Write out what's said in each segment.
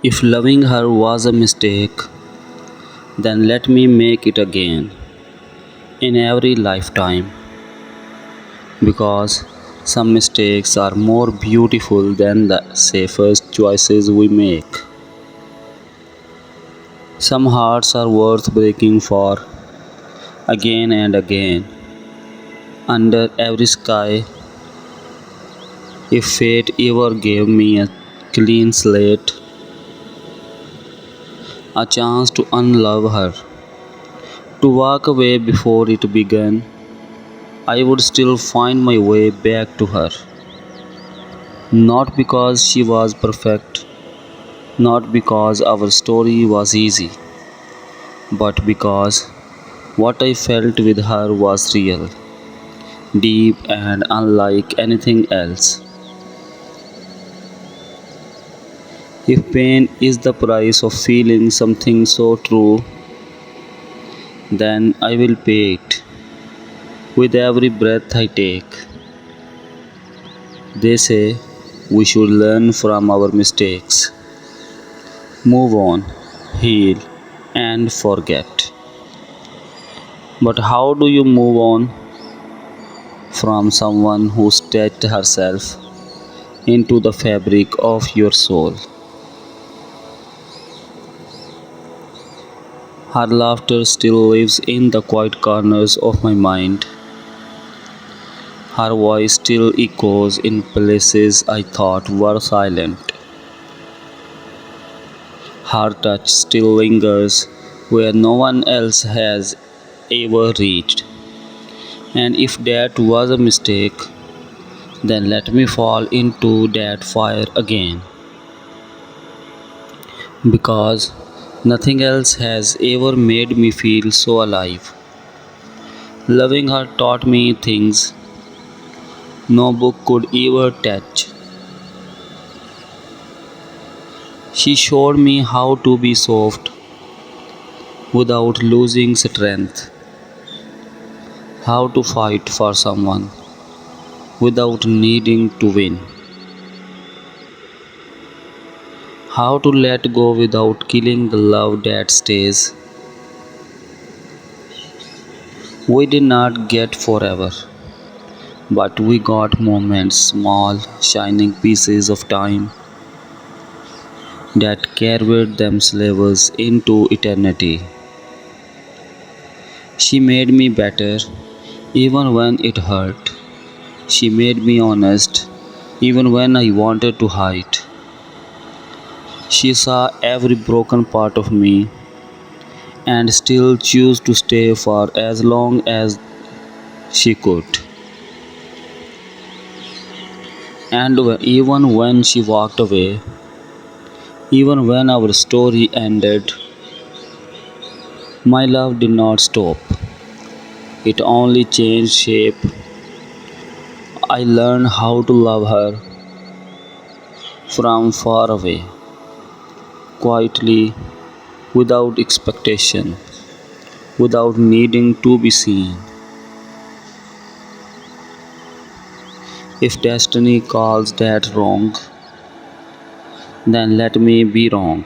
If loving her was a mistake, then let me make it again in every lifetime because some mistakes are more beautiful than the safest choices we make. Some hearts are worth breaking for again and again. Under every sky, if fate ever gave me a clean slate, a chance to unlove her, to walk away before it began, I would still find my way back to her. Not because she was perfect, not because our story was easy, but because what I felt with her was real, deep, and unlike anything else. If pain is the price of feeling something so true, then I will pay it with every breath I take. They say we should learn from our mistakes, move on, heal, and forget. But how do you move on from someone who stitched herself into the fabric of your soul? Her laughter still lives in the quiet corners of my mind. Her voice still echoes in places I thought were silent. Her touch still lingers where no one else has ever reached. And if that was a mistake, then let me fall into that fire again. Because nothing else has ever made me feel so alive. Loving her taught me things no book could ever touch. She showed me how to be soft without losing strength, how to fight for someone without needing to win, how to let go without killing the love that stays. We did not get forever, but we got moments, small, shining pieces of time that carried themselves into eternity. She made me better even when it hurt. She made me honest even when I wanted to hide. She saw every broken part of me and still chose to stay for as long as she could. And even when she walked away, even when our story ended, my love did not stop. It only changed shape. I learned how to love her from far away, quietly, without expectation, without needing to be seen. If destiny calls that wrong, then let me be wrong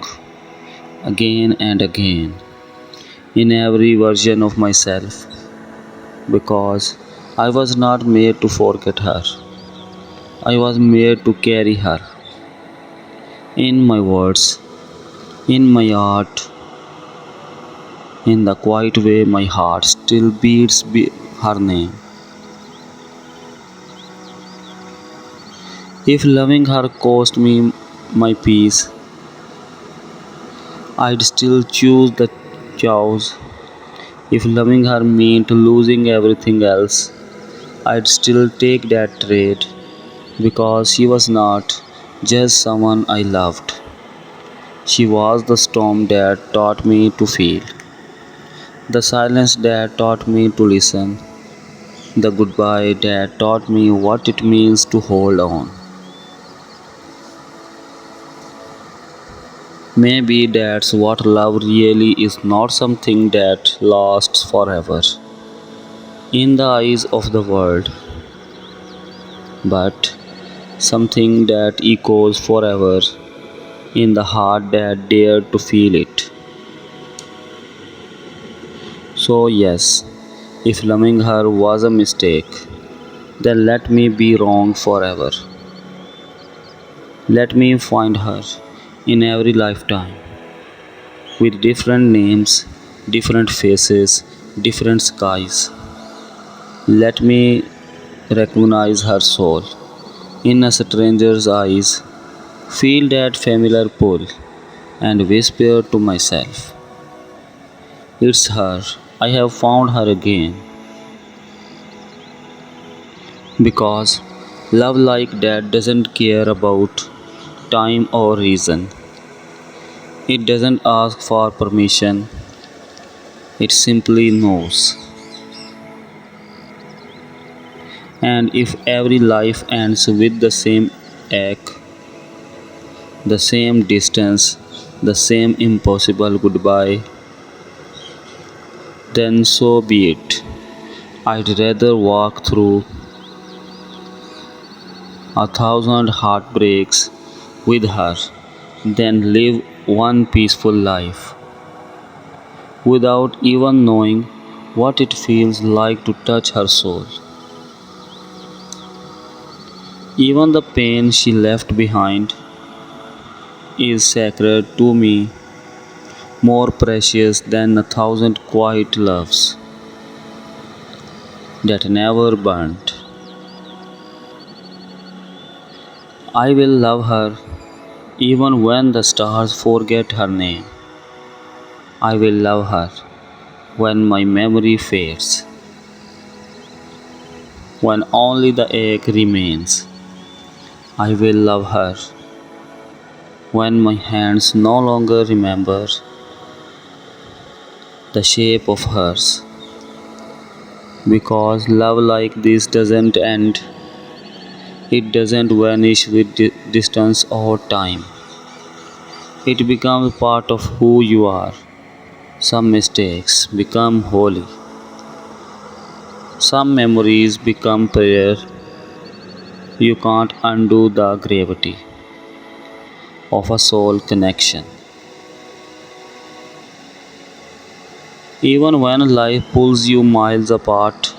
again and again in every version of myself because I was not made to forget her. I was made to carry her in my words, in my art, in the quiet way my heart still beats her name. If loving her cost me my peace, I'd still choose the chaos. If loving her meant losing everything else, I'd still take that trade because she was not just someone I loved. She was the storm that taught me to feel, the silence that taught me to listen, the goodbye that taught me what it means to hold on. Maybe that's what love really is, not something that lasts forever in the eyes of the world, but something that echoes forever in the heart that dared to feel it. So, yes, if loving her was a mistake, then let me be wrong forever. Let me find her in every lifetime with different names, different faces, different skies. Let me recognize her soul in a stranger's eyes, feel that familiar pull, and whisper to myself, it's her, I have found her again. Because love like that doesn't care about time or reason. It doesn't ask for permission, it simply knows. And if every life ends with the same ache, the same distance, the same impossible goodbye, then so be it. I'd rather walk through a thousand heartbreaks with her than live one peaceful life without even knowing what it feels like to touch her soul. Even the pain she left behind is sacred to me, more precious than a thousand quiet loves that never burnt. I will love her even when the stars forget her name. I will love her when my memory fades, when only the ache remains. I will love her when my hands no longer remember the shape of hers. Because love like this doesn't end, it doesn't vanish with distance or time. It becomes part of who you are. Some mistakes become holy, some memories become prayer. You can't undo the gravity of a soul connection. Even when life pulls you miles apart,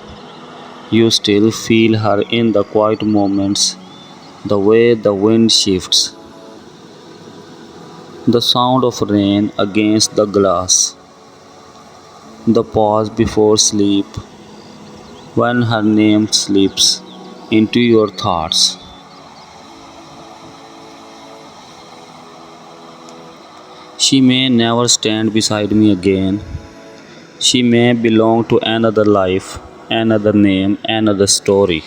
you still feel her in the quiet moments, the way the wind shifts, the sound of rain against the glass, the pause before sleep, when her name slips into your thoughts. She may never stand beside me again. She may belong to another life, another name, another story.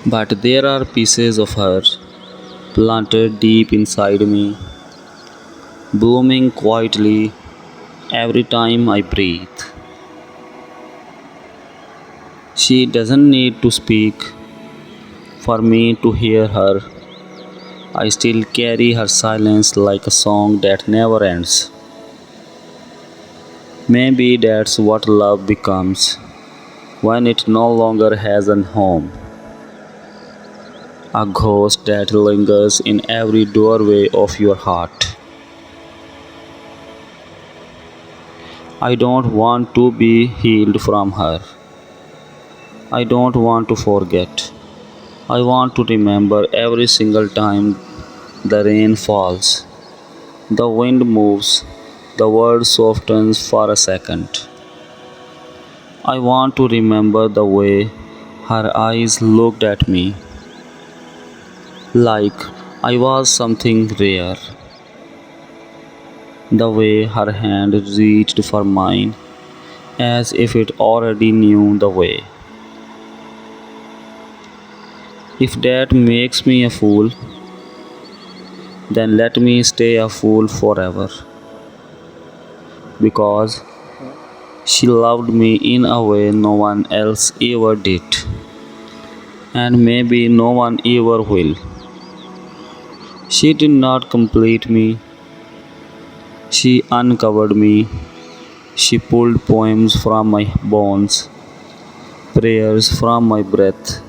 But there are pieces of her planted deep inside me, blooming quietly every time I breathe. She doesn't need to speak for me to hear her. I still carry her silence like a song that never ends. Maybe that's what love becomes when it no longer has a home, a ghost that lingers in every doorway of your heart. I don't want to be healed from her. I don't want to forget. I want to remember every single time the rain falls, the wind moves, the world softens for a second. I want to remember the way her eyes looked at me, like I was something rare, the way her hand reached for mine, as if it already knew the way. If that makes me a fool, then let me stay a fool forever, because she loved me in a way no one else ever did, and maybe no one ever will. She did not complete me, she uncovered me. She pulled poems from my bones, prayers from my breath,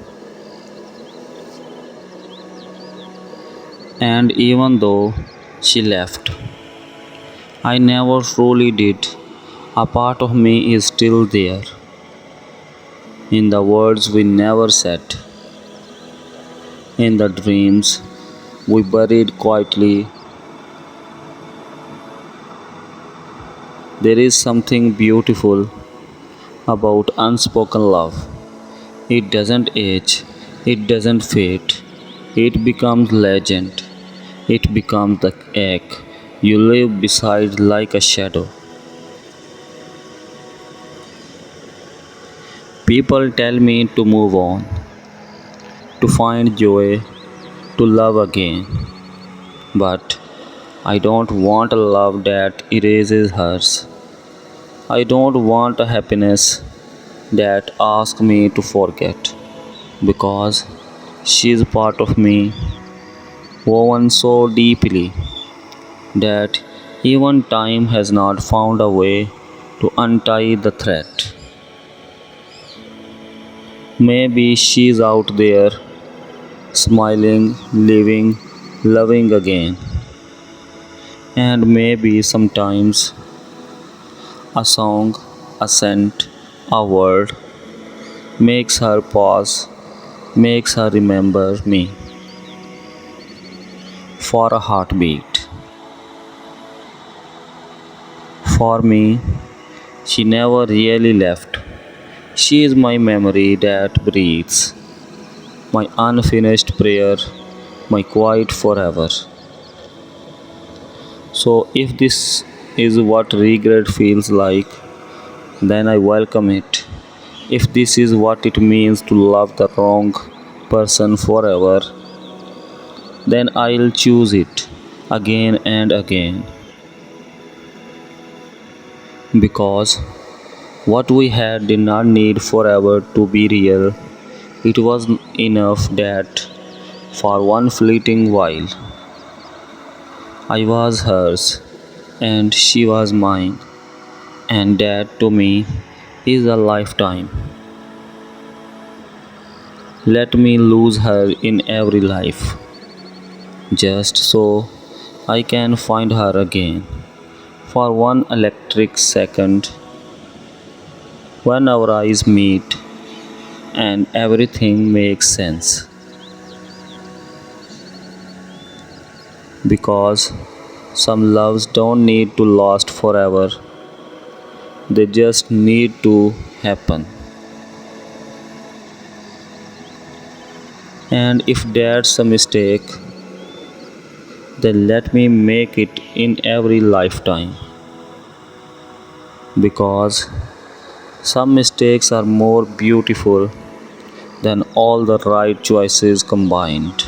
And even though she left, I never truly did. A part of me is still there, in the words we never said, in the dreams we buried quietly. There is something beautiful about unspoken love. It doesn't age, it doesn't fade, it becomes legend, it becomes the ache you live beside like a shadow. People tell me to move on, to find joy, to love again, but I don't want a love that erases hers. I don't want a happiness that asks me to forget, because she is part of me, woven so deeply that even time has not found a way to untie the thread. Maybe she's out there, smiling, living, loving again. And maybe sometimes a song, a scent, a word makes her pause, makes her remember me for a heartbeat. For me, she never really left. She is my memory that breathes, my unfinished prayer, my quiet forever. So, if this is what regret feels like, then I welcome it. If this is what it means to love the wrong person forever, then I'll choose it again and again. Because what we had did not need forever to be real. It was enough that for one fleeting while I was hers and she was mine, and that to me is a lifetime. Let me lose her in every life, just so I can find her again for one electric second when our eyes meet and everything makes sense. Because some loves don't need to last forever, they just need to happen. And if that's a mistake, then let me make it in every lifetime. Because some mistakes are more beautiful than all the right choices combined.